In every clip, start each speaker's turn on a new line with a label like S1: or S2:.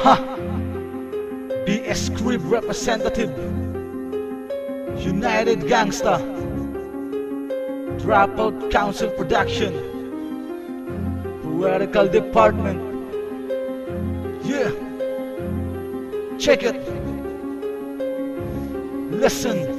S1: Ha! BS Crib Representative, United Gangsta, Dropout Council Production, Poetical Department. Yeah! Check it! Listen!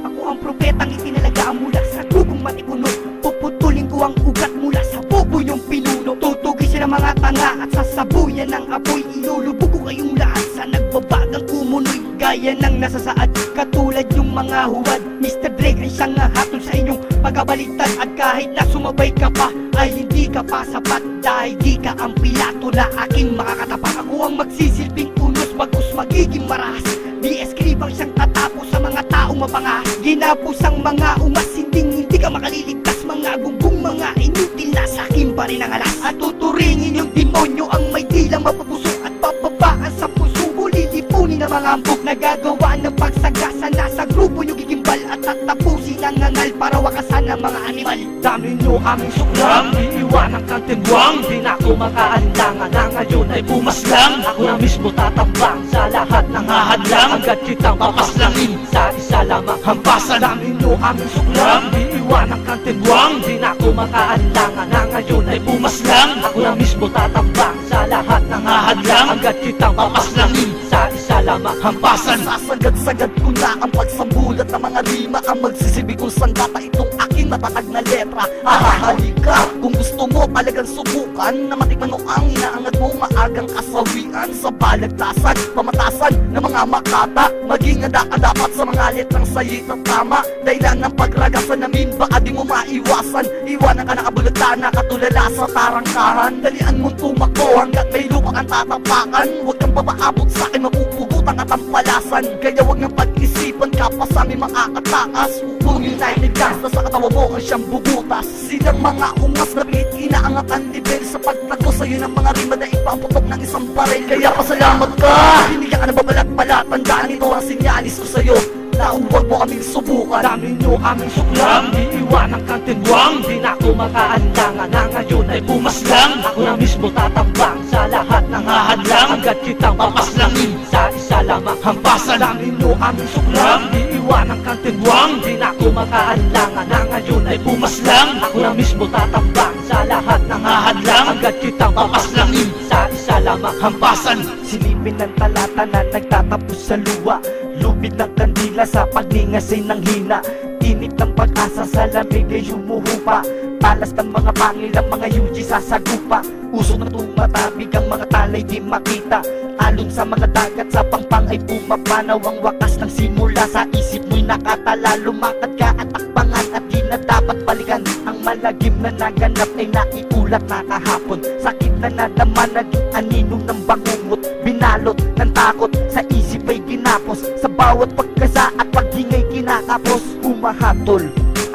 S2: Ako ang propetang itinalaga mula sa tubong matipuno. Puputulin ko ang ugat mula sa bubo yung pinuno. Tutugisin ang mga tanga at sasabuyan ng apoy. Ilulubog ko kayong lahat sa nagbabagang kumunoy. Gaya ng nasasaad, katulad yung mga huwad. Mr. Drake ay siyang nahatol sa inyong pagkabaliktad. At kahit na sumabay ka pa, ay hindi ka pa sapat. Dahil di ka ang Pilato na aking makakatapak. Ako ang magsisilbing unos, bagus magiging marahas. Di-eskribang siyang tatapos sa mga taong mapangas. Ginapos ang mga ungas, hindi ka makaliligtas. Mga gunggong mga inutil na sakin pa rin ang alas. At tuturingin yung demonyo ang may dilang mapapuso. At bababaan sa puso mo, lilipunin ang mga ambog. Nagagawa ng pagsagasa, nasa grupo nyo gigimbal. At tatapusin ang ngangal para wakasan ang mga animal.
S3: Dami nyo aming suklang, iiwanan kang tinwang. Di na ako makaalangan na ngayon ay pumaslang. Ako na mismo tatambang sa lahat ng hahadlang. Agad kitang papaslangin sa isa lamang hampasan. Dami nyo aming suklang, iiwanan kang tinwang. Di na ako makaalangan na ngayon ay pumaslang. Ako na mismo tatambang sa lahat ng hahadlang. Agad kitang papaslangin sa isa lamang hampasan.
S4: Sasagad-sagad ko na ang pagsambulat ng mga rima. Ang magsisibig kung sandata itong aking matatag na letra. Halika, kung gusto mo talagang subukan na matikman mo ang inaangat mo maagang kasawian. Sa balagtasan, pamatasan ng mga makata. Maging handa ka dapat sa mga letrang salitang tama. Dahilan ng pagragasan namin, baka di mo maiwasan. Iwanan ka na kabulatan, katulala sa tarangkahan. Dalian mong tumakbo hanggat may lupa kang tatapakan. Huwag kang papaabot sa akin, mapupugutan at ang palasan. Kaya huwag nang pag-isipan ka pa sa aming makakatakas. Kung United Gangsta sa katawa mo ang siyang bubutas. Silang mga ungas na bigit inaangat ang nivel. Sa pagtago sa'yo ng mga rima na ipaputok ng isang baril. Kaya pasalamat ka, hindi ka nababalat-balat. Tandaan ito ang sinyalis ko sa'yo na huwag mo kaming subukan.
S3: Dami nyo aming suklang, iiwanan kang tinwang. Di na ako makaalangan na ngayon ay pumaslang. Ako na mismo tatambang sa lahat ng hahadlang. Agad kitang papaslangin sa isa lamang hampasan. Dami nyo aming suklang, iiwanan kang tinwang. Di na ako makaalangan na ngayon ay pumaslang. Ako na mismo tatambang sa lahat ng hahadlang. Agad kitang papaslangin sa isa lamang hampasan.
S2: Silipin ng talata na nagtatapos sa luwa. Lubid ng kandila sa pagningasay ng hina. Init ng pag-asa sa lamig ay humuhupa. Talas ng mga pangil ang mga yuji sa sagupa. Usok na tumatabig ang mga talay di makita. Alon sa mga dagat sa pangpang ay pumapanaw. Ang wakas ng simula sa isip mo'y nakatala. Lumakad ka at takpangan at di na dapat balikan. Ang malagim na naganap ay naiulat na kahapon. Sakit na nadama naging aninong ng bangungot. Binalot ng takot sa isip ay ginapos. Sa bawat pagkasa at paghingay kinakapos. Humahatol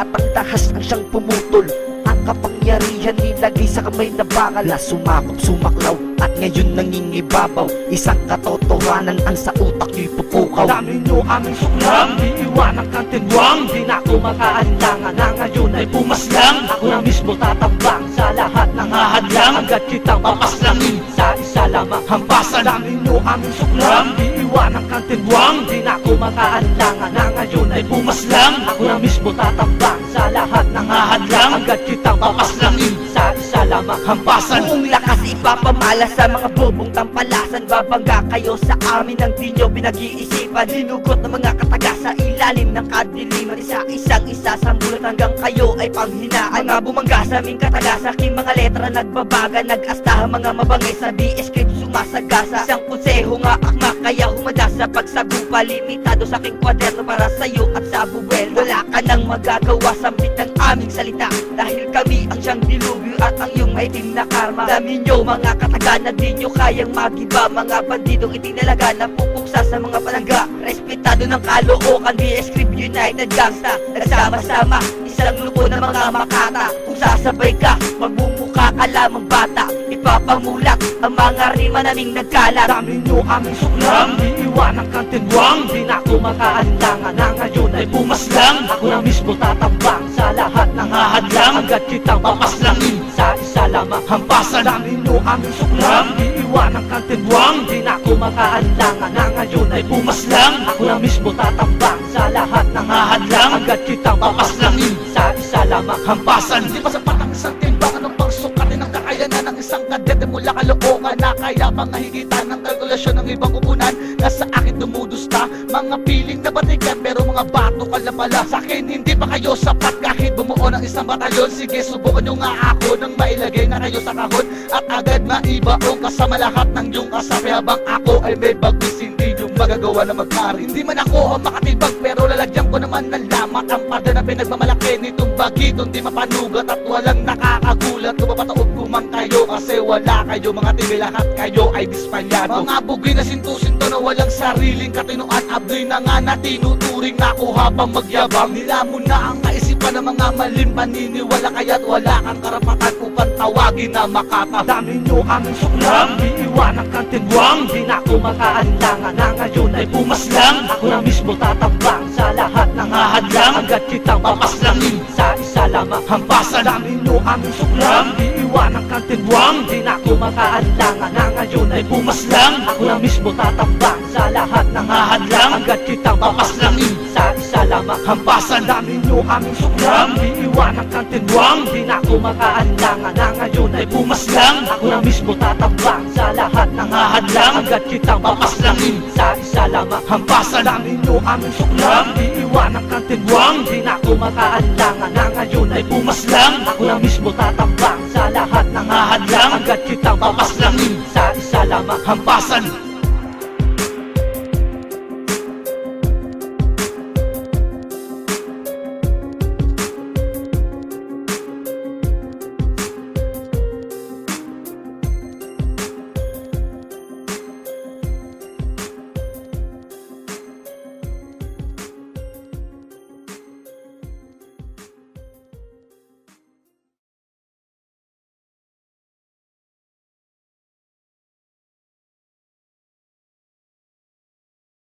S2: at ang tahas ang siyang pumutol. Ang kapangyarihan nilagay sa kamay na bakal na sumakop, sumaklaw at ngayon nangingibabaw. Isang katotohanan ang sa utak nyo'y pupukaw.
S3: Dami nyo aming suklang, iiwanan kang tinwang. Di na ako makaalangan na ngayon ay pumaslang. Ako na mismo tatambang sa lahat ng hahadlang. Agad kitang papaslangin sa isa lamang hampasan. Dami nyo aming suklang, iiwanan kang tinwang. Di na ako makaalangan na ngayon ay pumaslang. Ako na mismo tatambang sa lahat ng hahadlang. Agad kitang papaslangin sa isa lamang hampasan.
S2: Buong lakas ipapamala sa mga bobong tampalasan. Babangga kayo sa amin ang di nyo pinag-iisipan. Hinugot ng mga kataga sa ilalim ng kadiliman. Isa-isang isasambulat hanggang kayo ay panghinaan. Mga bumangga sa aming kataga sa aking mga letra nagbabaga. Nag-asta mga mabangay sa BS-script sumasagasa. Isang konseho nga akma kaya humada sa pagsagupa. Limitado sa aking kwaderno para sa'yo at sa buwel. Wala ka nang magagawa sa ng aming salita. Dahil kami ang siyang dilubyo at ang iyong maitim na karma. Dami nyo mga kataga na di nyo kayang magiba. Mga bandidong itinalaga na pupuksa sa mga palangga. Respetado ng kalookan, BS-script United Gangsta. Nagsama-sama, isang grupo ng mga makata. Kung sasabay ka, magbumuka ka lamang bata. Ipapamulak ang mga rima naming nagkalat.
S3: Dami nyo aming suklang, iiwanan kang tinwang. Di na ako makaalangan na ngayon ay pumaslang. Ako na mismo tatambang sa lahat ng hahadlang. Agad kitang papaslangin sa isa lamang hampasan. Dami nyo aming suklam, iiwanan kang tinwang. Di na ako makaalangan na ngayon ay pumaslang. Ako na mismo tatambang sa lahat ng hahadlang. Agad kitang papaslangin sa isa lamang hampasan.
S4: Di pa sapat ang isang timbangan ng pagsukatin ng kakayanan ng isang kadete mula kalookan na kaya pang nahigitan ng kalkulasyon ng ibang kupunan na sa akin dumudusta. Mga piling na batikan pero mga bato ka na pala. Sa akin hindi pa kayo sapat kahit bumuo ng isang batalyon. Sige subukan nyo nga ako nang mailagay na kayo sa kahon at agad maibaong kasama lahat ng iyong kasabi habang ako ay may bagwis hindi nyo magagawa na magkari. Hindi man ako ang makatibag pero lalagyan ko naman ng lamat ang pada na pinagmamalaki nitong bagitong di mapanugat at walang nakakagulat. Kung mapataod kumang kayo kasi wala kayo mga tibi, lahat kayo ay dispalyado. Mga bugi na sinto-sinto na walang sariling katinuan, abdoy na nga na tinuturing na ako habang magyabang. Nilamon na ang kaisipan ng mga maling paniniwala kaya't wala kang karapatan upang tawagin na makata.
S3: Dami nyo aming suklam, iiwanan kang tinwang. Di na ako makaalangan na ngayon ay pumaslang. Ako na mismo tatambang sa lahat ng hahadlang. Agad kitang papaslangin sa isa lamang hampasan. Dami nyo aming suklam, iiwanan kang tinwang. Di na ako makaalangan na ngayon ay pumaslang. Ako na mismo tatambang sa lahat ng hahadlang. Agad kitang papaslangin sa isa lamang hampasan. Dami nyo aming suklam, iiwanan kang tinwang. Di na ako makaalangan na ngayon ay pumaslang. Ako na mismo tatambang sa lahat ng hahadlang. Agad kitang papaslangin sa isa lamang hampasan. Dami nyo aming suklam, iiwanan kang tinwang. Di na ako makaalangan na ngayon ay pumaslang. Ako na mismo tatambang sa lahat ng hahadlang. Agad kitang papaslangin sa isa lamang hampasan.